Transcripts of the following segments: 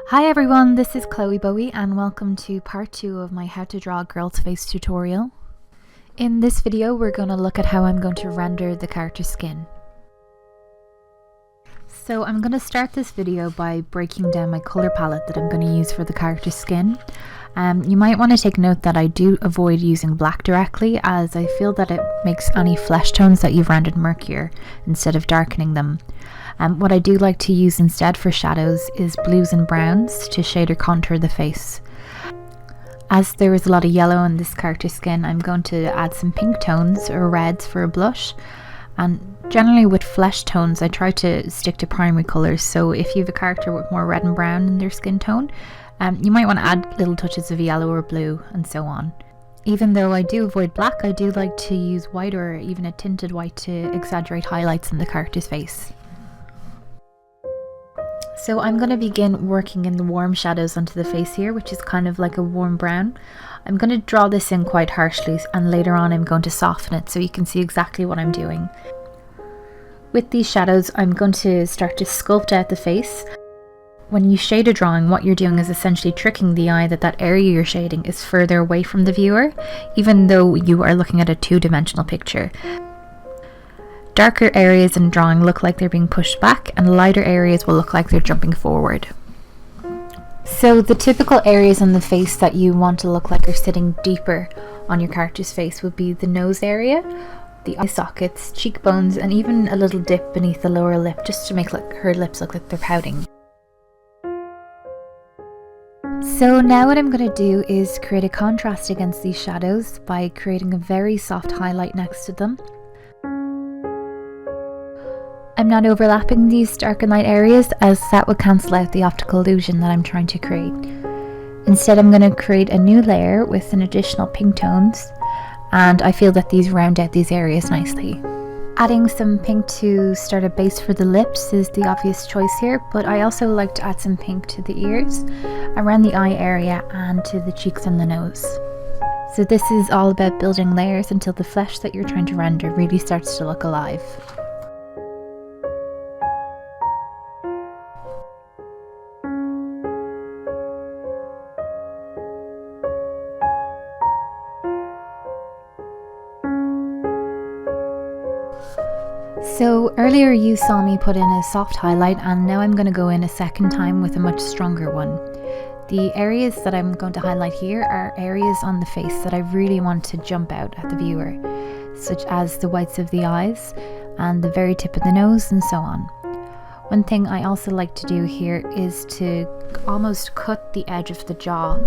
Hi everyone, this is Chloe Bowie and welcome to part 2 of my how to draw a girl's face tutorial. In this video we're going to look at how I'm going to render the character's skin. So I'm going to start this video by breaking down my colour palette that I'm going to use for the character's skin. You might want to take note that I do avoid using black directly, as I feel that it makes any flesh tones that you've rendered murkier instead of darkening them. What I do like to use instead for shadows is blues and browns to shade or contour the face. As there is a lot of yellow in this character's skin, I'm going to add some pink tones or reds for a blush. And generally with flesh tones I try to stick to primary colours, so if you have a character with more red and brown in their skin tone, you might want to add little touches of yellow or blue and so on. Even though I do avoid black, I do like to use white or even a tinted white to exaggerate highlights in the character's face. So I'm going to begin working in the warm shadows onto the face here, which is kind of like a warm brown. I'm going to draw this in quite harshly and later on I'm going to soften it so you can see exactly what I'm doing. With these shadows I'm going to start to sculpt out the face. When you shade a drawing, what you're doing is essentially tricking the eye that that area you're shading is further away from the viewer, even though you are looking at a two-dimensional picture. Darker areas in drawing look like they're being pushed back and lighter areas will look like they're jumping forward. So the typical areas on the face that you want to look like are sitting deeper on your character's face would be the nose area, the eye sockets, cheekbones, and even a little dip beneath the lower lip just to make her lips look like they're pouting. So now what I'm going to do is create a contrast against these shadows by creating a very soft highlight next to them. I'm not overlapping these dark and light areas, as that would cancel out the optical illusion that I'm trying to create. Instead I'm going to create a new layer with an additional pink tones, and I feel that these round out these areas nicely. Adding some pink to start a base for the lips is the obvious choice here, but I also like to add some pink to the ears, around the eye area and to the cheeks and the nose. So this is all about building layers until the flesh that you're trying to render really starts to look alive. So earlier you saw me put in a soft highlight, and now I'm going to go in a second time with a much stronger one. The areas that I'm going to highlight here are areas on the face that I really want to jump out at the viewer, such as the whites of the eyes and the very tip of the nose and so on. One thing I also like to do here is to almost cut the edge of the jaw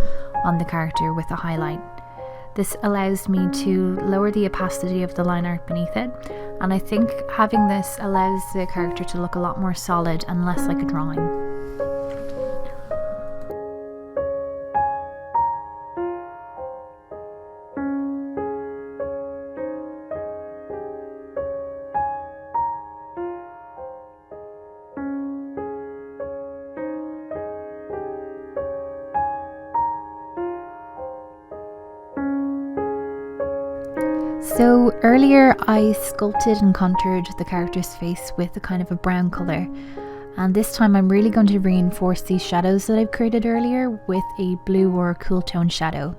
on the character with a highlight. This allows me to lower the opacity of the line art beneath it, and I think having this allows the character to look a lot more solid and less like a drawing. So earlier I sculpted and contoured the character's face with a kind of a brown colour, and this time I'm really going to reinforce these shadows that I've created earlier with a blue or a cool tone shadow.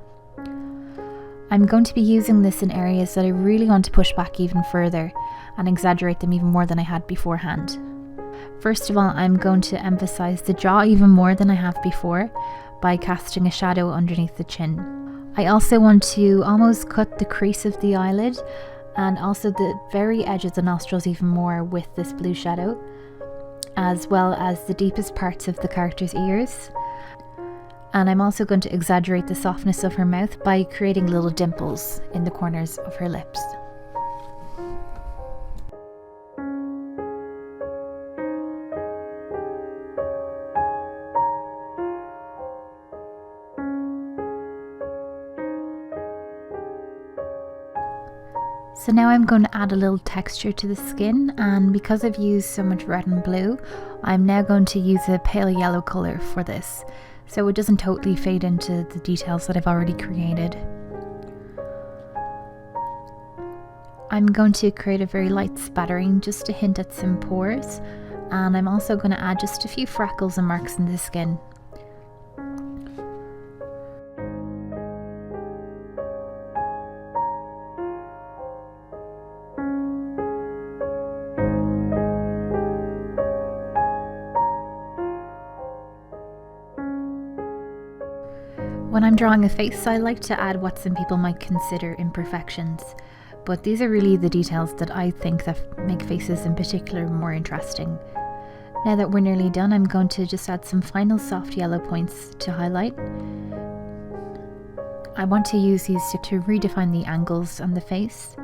I'm going to be using this in areas that I really want to push back even further and exaggerate them even more than I had beforehand. First of all, I'm going to emphasise the jaw even more than I have before by casting a shadow underneath the chin. I also want to almost cut the crease of the eyelid and also the very edge of the nostrils even more with this blue shadow, as well as the deepest parts of the character's ears. And I'm also going to exaggerate the softness of her mouth by creating little dimples in the corners of her lips. So now I'm going to add a little texture to the skin, and because I've used so much red and blue, I'm now going to use a pale yellow colour for this, so it doesn't totally fade into the details that I've already created. I'm going to create a very light spattering just to hint at some pores, and I'm also going to add just a few freckles and marks in the skin. When I'm drawing a face, I like to add what some people might consider imperfections, but these are really the details that I think that make faces in particular more interesting. Now that we're nearly done, I'm going to just add some final soft yellow points to highlight. I want to use these to redefine the angles on the face.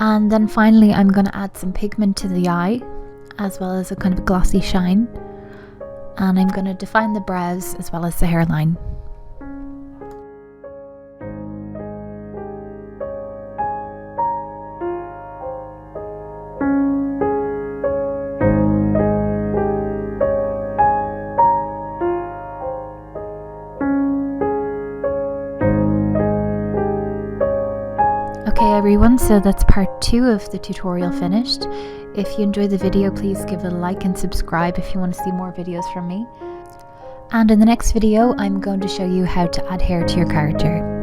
And then finally I'm going to add some pigment to the eye, as well as a kind of glossy shine. And I'm going to define the brows as well as the hairline. Okay everyone, so that's part 2 of the tutorial finished. If you enjoyed the video, please give it a like and subscribe if you want to see more videos from me. And in the next video, I'm going to show you how to add hair to your character.